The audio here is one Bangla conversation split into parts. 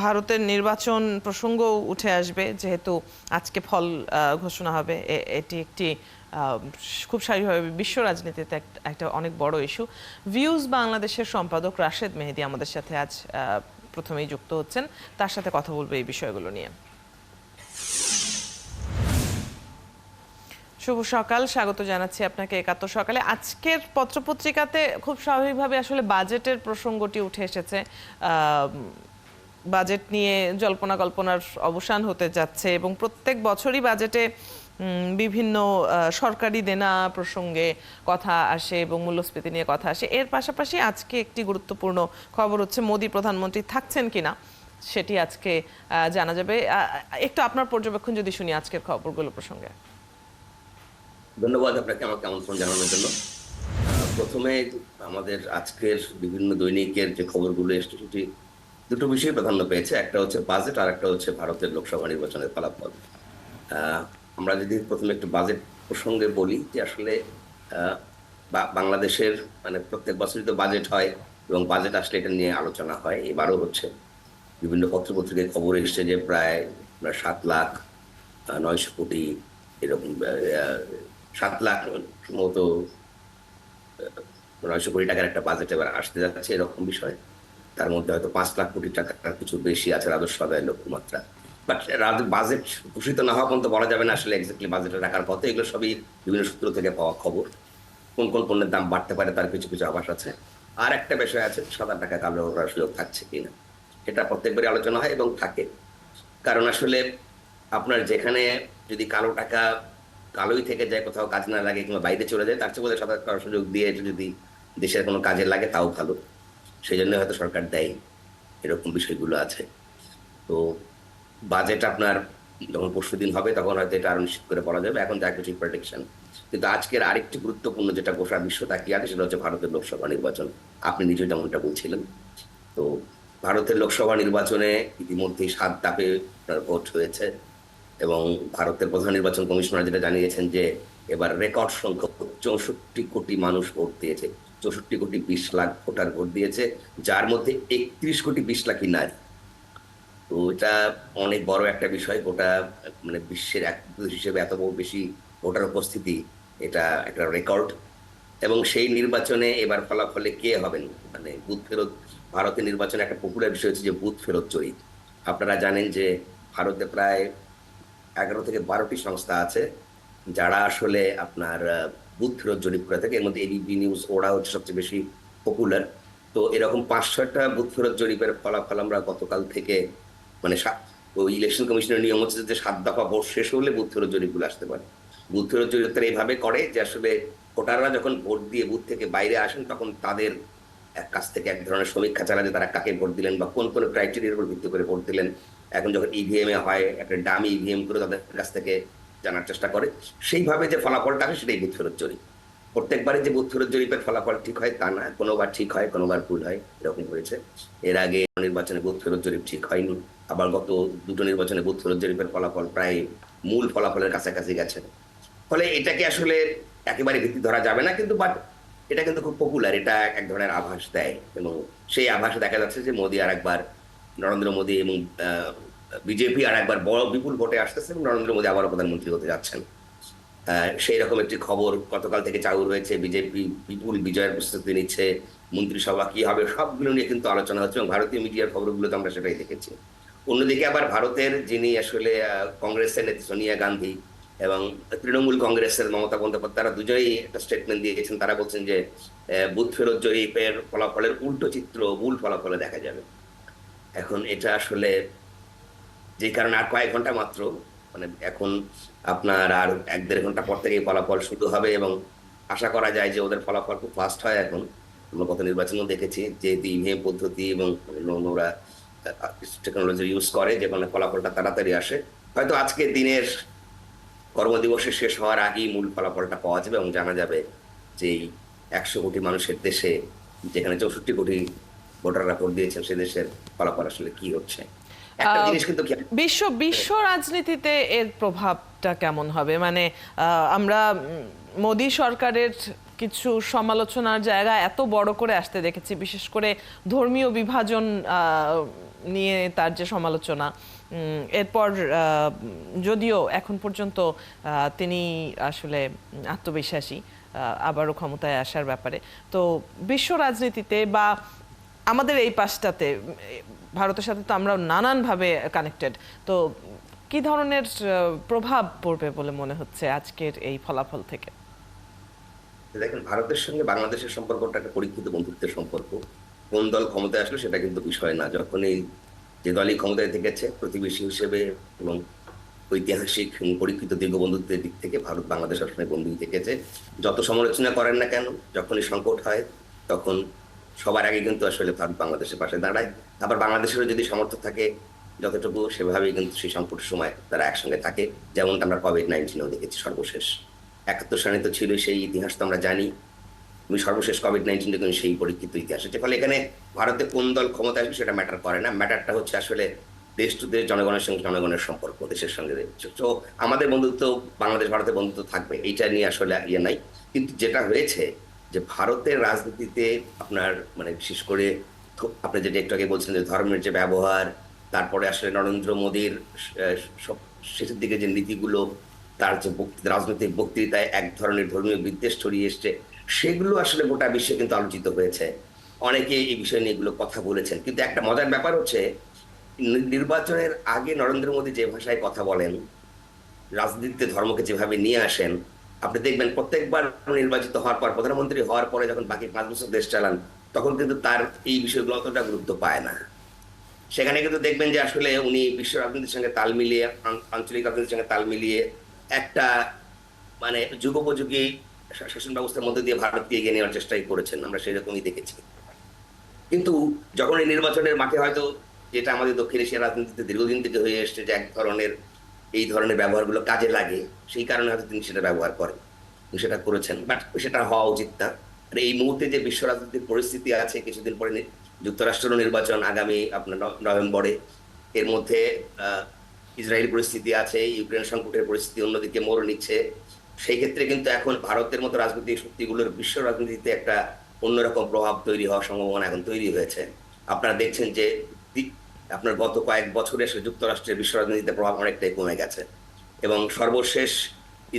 ভারতের নির্বাচন প্রসঙ্গও উঠে আসবে, যেহেতু আজকে ফল ঘোষণা হবে। এটি একটি খুব স্বাভাবিকভাবে বিশ্ব রাজনীতিতে একটা অনেক বড় ইস্যু। ভিউজ বাংলাদেশের সম্পাদক রাশেদ মেহেদী আমাদের সাথে আজ প্রথমেই যুক্ত হচ্ছেন, তার সাথে কথা বলবো এই বিষয়গুলো নিয়ে। শুভ সকাল, স্বাগত জানাচ্ছি আপনাকে একাত্তর সকালে। আজকের পত্রপত্রিকাতে খুব স্বাভাবিকভাবে আসলে বাজেটের প্রসঙ্গটি উঠে এসেছে। বাজেট নিয়ে জল্পনা কল্পনার অবসান হতে যাচ্ছে এবং প্রত্যেক বছরই বাজেটে বিভিন্ন সরকারি দেনা প্রসঙ্গে কথা আসে এবং মূল্যস্ফীতি নিয়ে কথা আসে। এর পাশাপাশি আজকে একটি গুরুত্বপূর্ণ খবর হচ্ছে মোদি প্রধানমন্ত্রী থাকছেন কিনা সেটি আজকে জানা যাবে। একটু আপনার পর্যবেক্ষণ যদি শুনি আজকের খবরগুলো প্রসঙ্গে। ধন্যবাদ আপনাকে আমাকে আমন্ত্রণ জানানোর জন্য। প্রথমে আমাদের আজকের বিভিন্ন দৈনিকের যে খবরগুলো এসেছে সেটি দুটো বিষয় প্রাধান্য পেয়েছে। একটা হচ্ছে বাজেট, আর একটা হচ্ছে ভারতের লোকসভা নির্বাচনের ফলাফল। আমরা যদি প্রথমে একটু বাজেট প্রসঙ্গে বলি যে আসলে বাংলাদেশের মানে প্রত্যেক বছরই তো বাজেট হয় এবং বাজেট আসলে এটা নিয়ে আলোচনা হয়। এবারও হচ্ছে বিভিন্ন পত্রপত্রিকায় খবর এসছে যে প্রায় 7,09,000,000,000 এরকম 7,00,000 মতো 900 কোটি টাকার একটা বাজেট এবার আসতে যাচ্ছে, এরকম বিষয়। তার মধ্যে হয়তো 5,00,000 কোটি টাকার কিছু বেশি আছে রাজস্ব আদায়ের লক্ষ্যমাত্রা। বাট বাজেট ঘোষিত না হওয়া পর্যন্ত বলা যাবে না আসলে এক্স্যাক্টলি বাজেটে রাখার পথে। এগুলো সবই বিভিন্ন সূত্র থেকে পাওয়া খবর। কোন কোন পণ্যের দাম বাড়তে পারে তার কিছু কিছু আভাস আছে। আর একটা বিষয় আছে, সাদা টাকা কালো করার সুযোগ থাকছে কিনা, এটা প্রত্যেকবারই আলোচনা হয় এবং থাকে। কারণ আসলে আপনার যেখানে যদি কালো টাকা কালোই থেকে যায়, কোথাও কাজ না লাগে কিংবা বাইরে চলে যায়, তার চেয়ে বোধহয় সাদা করার সুযোগ দিয়ে এটা যদি দেশের কোনো কাজে লাগে তাও ভালো। সেই জন্য হয়তো সরকার দেয়, এরকম বিষয়গুলো আছে। তো বাজেট আপনার যখন পরশুদিন হবে তখন হয়তো এটা আরো নিশ্চিত করে বলা যাবে, এখন যা কিছু প্রেডিকশন। কিন্তু আজকের আরেকটি গুরুত্বপূর্ণ যেটা গোটা বিশ্ব তাকিয়ে আছে সেটা হচ্ছে ভারতের লোকসভা নির্বাচন। আপনি নিজেই তেমনটা বলছিলেন। তো ভারতের লোকসভা নির্বাচনে ইতিমধ্যেই 7 ধাপে ভোট হয়েছে এবং ভারতের প্রধান নির্বাচন কমিশনার যেটা জানিয়েছেন যে এবার রেকর্ড সংখ্যক 64 কোটি মানুষ ভোট দিয়েছে। 64,20,00,000 ভোটার ভোট দিয়েছে, যার মধ্যে 31,20,00,000 নারী। তো এটা অনেক বড় একটা বিষয়। গোটা মানে বিশ্বের এক দেশ হিসেবে এত বেশি ভোটার উপস্থিতি, এটা একটা রেকর্ড। এবং সেই নির্বাচনে এবার ফলাফলে কে হবেন, মানে বুথ ফেরত, ভারতের নির্বাচনে একটা পপুলার বিষয় হচ্ছে যে বুথ ফেরত জরিপ। আপনারা জানেন যে ভারতে প্রায় 11 থেকে 12টি সংস্থা আছে যারা আসলে আপনার বুথ ফেরত জরিপ করে থাকে। এর মধ্যে এবিপি নিউজ, ওরা হচ্ছে সবচেয়ে বেশি পপুলার। তো এরকম 5-6টা বুথ ফেরত জরিপের ফলাফল আমরা গতকাল থেকে মানে ওই ইলেকশন কমিশনের নিয়ম হচ্ছে যে 7 দফা ভোট শেষ হলে বুথ ফেরত জরিপগুলো আসতে পারে। বুথ ফেরত জরিপ তারা এইভাবে করে যে আসলে ভোটাররা যখন ভোট দিয়ে বুথ থেকে বাইরে আসেন তখন তাদের কাছ থেকে এক ধরনের সমীক্ষা চালায় যে তারা কাকে ভোট দিলেন বা কোন কোন ক্রাইটেরিয়ার উপর ভিত্তি করে ভোট দিলেন। এখন যখন ইভিএম এ হয় একটা ডামি ইভিএম করে তাদের কাছ থেকে জানার চেষ্টা করে, সেইভাবে যে ফলাফলটা আসে সেটাই বুথ ফেরত জরিপ। প্রত্যেকবারই যে বুথ ফেরত জরিপের ফলাফল ঠিক হয় তা না, কোনোবার ঠিক হয় কোনোবার ভুল হয়, এরকম হয়েছে। এর আগে নির্বাচনে বুথ ফেরত জরিপ ঠিক হয়নি, আবার গত দুটো নির্বাচনে বুথ ফেরত জরিপের ফলাফল প্রায় মূল ফলাফলের কাছাকাছি গেছে। ফলে এটাকে আসলে একেবারে ভিত্তি ধরা যাবে না, কিন্তু বাট এটা কিন্তু খুব পপুলার, এটা এক ধরনের আভাস দেয়। এবং সেই আভাসে দেখা যাচ্ছে যে মোদী আর একবার, নরেন্দ্র মোদী এবং বিজেপি আর একবার বড় বিপুল ভোটে আসতেছে এবং নরেন্দ্র মোদী আবারও প্রধানমন্ত্রী হতে যাচ্ছেন। সেই রকম একটি খবর গতকাল থেকে চালু রয়েছে। বিজেপি বিপুল বিজয়ের প্রস্তুতি নিচ্ছে, মন্ত্রিসভা কি হবে সবগুলো নিয়ে কিন্তু আলোচনা হচ্ছে এবং ভারতীয় মিডিয়ার খবরগুলোতে আমরা সেটাই দেখেছি। অন্যদিকে আবার ভারতের যিনি আসলে কংগ্রেসের নেত্রী সোনিয়া গান্ধী এবং তৃণমূল কংগ্রেসের মমতা বন্দ্যোপাধ্যায়, তারা দুজনেই একটা স্টেটমেন্ট দিয়েছেন। তারা বলছেন যে বুথ ফেরত জরিপের ফলাফলের উল্টো চিত্র মূল ফলাফলে দেখা যাবে। এখন এটা আসলে যে কারণে আর কয়েক ঘন্টা মাত্র, মানে এখন আপনার আর 1-1.5 ঘন্টা পর থেকেই ফলাফল শুরু হবে এবং আশা করা যায় যে ওদের ফলাফল খুব ফাস্ট হয়। এখন আমরা গত নির্বাচনেও দেখেছি যে ইভিএম পদ্ধতি এবং ওরা টেকনোলজি ইউজ করে, যে কোনো ফলাফলটা তাড়াতাড়ি আসে। হয়তো আজকে দিনের কর্মদিবসে শেষ হওয়ার আগেই মূল ফলাফলটা পাওয়া যাবে এবং জানা যাবে যে 100 কোটি মানুষের দেশে, যেখানে 64 কোটি ভোটাররা ভোট দিয়েছেন, সে দেশের ফলাফল আসলে কি হচ্ছে। একটা জিনিস কিন্তু বিশ্ব বিশ্ব রাজনীতিতে এর প্রভাবটা কেমন হবে? মানে আমরা মোদী সরকারের কিছু সমালোচনার জায়গা এত বড় করে আসতে দেখেছি, বিশেষ করে ধর্মীয় বিভাজন নিয়ে তার যে সমালোচনা। এরপর যদিও এখন পর্যন্ত তিনি আসলে আত্মবিশ্বাসী আবারও ক্ষমতায় আসার ব্যাপারে। তো বিশ্ব রাজনীতিতে বা আমাদের এই পাশটাতে ভারতের সাথে তো আমরা নানানভাবে কানেক্টেড, তো কি ধরনের প্রভাব পড়বে বলে মনে হচ্ছে আজকের এই ফলাফল থেকে? দেখেন, ভারতের সঙ্গে বাংলাদেশের সম্পর্কটা একটা পরীক্ষিত বন্ধুত্বের সম্পর্ক। কোন দল ক্ষমতায় আসলে সেটা কিন্তু বিষয় না। যখন এই যে দলই ক্ষমতায় থেকেছে প্রতিবেশী হিসেবে এবং ঐতিহাসিক পরীক্ষিত দীর্ঘ বন্ধুত্বের দিক থেকে ভারত বাংলাদেশ সবসময় বন্ধুই থেকেছে। যত সমালোচনা করেন না কেন, যখনই সংকট হয় তখন সবার আগে কিন্তু আসলে ভারত বাংলাদেশের পাশে দাঁড়ায়। আবার বাংলাদেশেরও যদি সামর্থ্য থাকে যতটুকু, সেভাবেই কিন্তু সেই সংকটের সময় তারা একসঙ্গে থাকে। যেমনটা আমরা কোভিড-19-এও দেখেছি সর্বশেষ। 71 সালে তো ছিল, সেই ইতিহাস তো আমরা জানি। তুমি সর্বশেষ কোভিড-19 কিন্তু সেই পরীক্ষিত ইতিহাস আছে। ফলে এখানে ভারতে কোন দল ক্ষমতা আসবে সেটা ম্যাটার করে না। ম্যাটারটা হচ্ছে আসলে দেশ টু দেশ, জনগণের সঙ্গে জনগণের সম্পর্ক, দেশের সঙ্গে। তো আমাদের বন্ধুত্ব, বাংলাদেশ ভারতের বন্ধুত্ব থাকবে, এইটা নিয়ে আসলে ইয়ে নাই। কিন্তু যেটা হয়েছে যে ভারতের রাজনীতিতে আপনার মানে বিশেষ করে আপনি যেটা একটু আগে বলছেন যে ধর্মের যে ব্যবহার, তারপরে আসলে নরেন্দ্র মোদীর সব শেষের দিকে যে নীতিগুলো, তার যে রাজনৈতিক বক্তৃতায় এক ধরনের ধর্মীয় বিদ্বেষ ছড়িয়ে এসছে, সেগুলো আসলে গোটা বিশ্বে কিন্তু আলোচিত হয়েছে। অনেকে এই বিষয় নিয়ে এগুলো কথা বলেছেন। কিন্তু একটা মজার ব্যাপার হচ্ছে, নির্বাচনের আগে নরেন্দ্র মোদী যে ভাষায় কথা বলেন, রাজনীতিতে ধর্মকে যেভাবে নিয়ে আসেন, আপনি দেখবেন প্রত্যেকবার নির্বাচিত হওয়ার পর, প্রধানমন্ত্রী হওয়ার পরে যখন বাকি 5 বছর দেশ চালান, তখন কিন্তু তার এই বিষয়গুলো অতটা গুরুত্ব পায় না। সেখানে কিন্তু দেখবেন যে আসলে উনি বিশ্ব রাজনীতির সঙ্গে তাল মিলিয়ে, আঞ্চলিক রাজনীতির সঙ্গে তাল মিলিয়ে একটা মানে যুগোপযোগী শাসন ব্যবস্থার মধ্যে দিয়ে ভারতকে এগিয়ে নেওয়ার চেষ্টাই করেছেন, আমরা সেরকমই দেখেছি। কিন্তু যখন এই নির্বাচনের মাঠে হয়তো, যেটা আমাদের দক্ষিণ এশিয়ার রাজনীতিতে দীর্ঘদিন থেকে হয়ে এসছে, যে এক ধরনের এই ধরনের ব্যবহারগুলো কাজে লাগে, সেই কারণে হয়তো তিনি সেটা ব্যবহার করেন, সেটা করেছেন। বাট সেটা হওয়া উচিত না। আর এই মুহূর্তে যে বিশ্ব রাজনীতির পরিস্থিতি আছে, কিছুদিন পরে যুক্তরাষ্ট্র নির্বাচন আগামী আপনার নভেম্বরে, এর মধ্যে ইসরায়েল পরিস্থিতি আছে, ইউক্রেন সংকটের পরিস্থিতি অন্যদিকে মোড় নিচ্ছে। সেই ক্ষেত্রে কিন্তু এখন ভারতের মতো রাজনৈতিক শক্তিগুলোর বিশ্ব রাজনীতিতে একটা অন্যরকম প্রভাব তৈরি হওয়ার সম্ভাবনা এখন তৈরি হয়েছে। আপনারা দেখছেন যে আপনার গত কয়েক বছরে যুক্তরাষ্ট্রের বিশ্ব রাজনীতিতে প্রভাব অনেকটাই কমে গেছে। এবং সর্বশেষ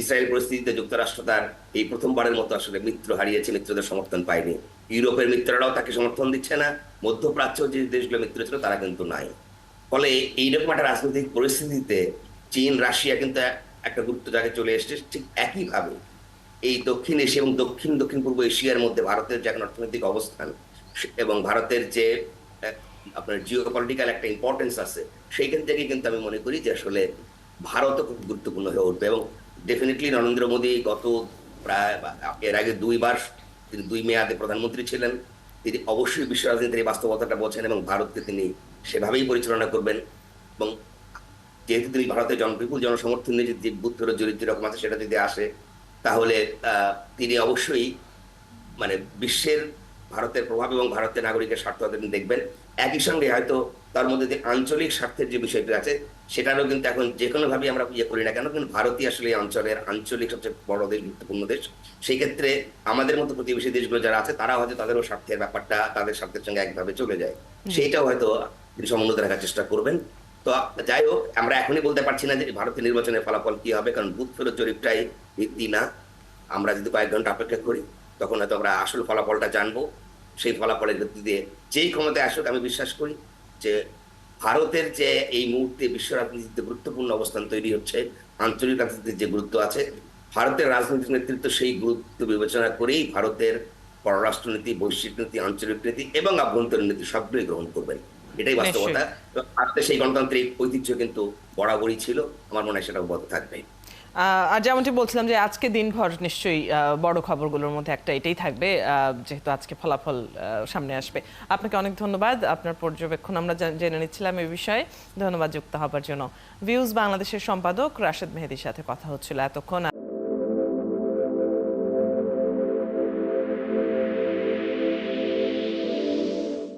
ইসরায়েল পরিস্থিতিতে যুক্তরাষ্ট্র তার এই প্রথমবারের মতো আসলে মিত্র হারিয়েছে, মিত্রদের সমর্থন পায়নি। ইউরোপের মিত্ররাও তাকে সমর্থন দিচ্ছে না, মধ্যপ্রাচ্য যে দেশগুলো মিত্র ছিল তারা কিন্তু নাই। ফলে এইরকম একটা রাজনৈতিক পরিস্থিতিতে চীন, রাশিয়া কিন্তু একটা গুরুত্ব জায়গায় চলে এসছে। ঠিক একইভাবে এই দক্ষিণ এশিয়া এবং দক্ষিণ দক্ষিণ পূর্ব এশিয়ার মধ্যে ভারতের যে এখন অর্থনৈতিক অবস্থান এবং ভারতের যে আপনার জিওপলিটিক্যাল একটা ইম্পর্টেন্স আছে, সেইখান থেকে কিন্তু আমি মনে করি যে আসলে ভারতও খুব গুরুত্বপূর্ণ হয়ে উঠবে। এবং ডেফিনেটলি নরেন্দ্র মোদী গত প্রায় এর আগে 2 বার তিনি 2 মেয়াদে প্রধানমন্ত্রী ছিলেন। তিনি অবশ্যই বিশ্ব রাজনীতির এই বাস্তবতাটা বোঝেন এবং ভারতকে তিনি সেভাবেই পরিচালনা করবেন। এবং যেহেতু তিনি ভারতের বিপুল জনসমর্থন নিয়ে যে বুথ ফেরত জড়িত রকম আছে, সেটা যদি আসে, তাহলে তিনি অবশ্যই মানে বিশ্বের ভারতের প্রভাব এবং ভারতের নাগরিকের স্বার্থ তিনি দেখবেন। একই সঙ্গে হয়তো তার মধ্যে যে আঞ্চলিক স্বার্থের যে বিষয়টি আছে, সেটারও কিন্তু এখন যে কোনো ভাবে আমরা ইয়ে করি না কেন, কিন্তু ভারতই আসলে এই অঞ্চলের আঞ্চলিক সবচেয়ে বড় দেশ, গুরুত্বপূর্ণ দেশ। সেই ক্ষেত্রে আমাদের মতো প্রতিবেশী দেশগুলো যারা আছে, তারা হয়তো তাদেরও স্বার্থের ব্যাপারটা তাদের স্বার্থের সঙ্গে একভাবে চলে যায়, সেইটাও হয়তো তিনি সমুন্নত রাখার চেষ্টা করবেন। তো যাই হোক, আমরা এখনই বলতে পারছি না যে ভারতের নির্বাচনের ফলাফল কি হবে, কারণ বুথ ফেরত জরিপটাই ভিত্তি না। আমরা যদি কয়েক ঘন্টা অপেক্ষা করি, তখন হয়তো আমরা আসল ফলাফলটা জানবো। সেই ফলাফলের ভিত্তি দিয়ে যেই ক্ষমতায় আসুক, আমি বিশ্বাস করি যে ভারতের যে এই মুহূর্তে বিশ্ব রাজনীতিতে গুরুত্বপূর্ণ অবস্থান তৈরি হচ্ছে, আঞ্চলিক রাজনীতির যে গুরুত্ব আছে, ভারতের রাজনৈতিক নেতৃত্ব সেই গুরুত্ব বিবেচনা করেই ভারতের পররাষ্ট্রনীতি, বৈশ্বিক নীতি, আঞ্চলিক নীতি এবং আভ্যন্তরীণ নীতি সবগুলোই গ্রহণ করবেন। এটাই বাস্তবতা। ভারতের সেই গণতান্ত্রিক ঐতিহ্য কিন্তু বরাবরই ছিল, আমার মনে হয় সেটা অব্যাহত থাকবে। আর যেমনটি বলছিলাম যে আজকে দিনভর নিশ্চয়ই বড় খবরগুলোর মধ্যে একটা এটাই থাকবে, যেহেতু আজকে ফলাফল সামনে আসবে। আপনাকে অনেক ধন্যবাদ, আপনার পর্যবেক্ষণ আমরা জেনে নিচ্ছিলাম এই বিষয়ে। ধন্যবাদ যুক্ত হবার জন্য। ভিউজ বাংলাদেশের সম্পাদক রাশেদ মেহেদীর সাথে কথা হচ্ছিল এতক্ষণ।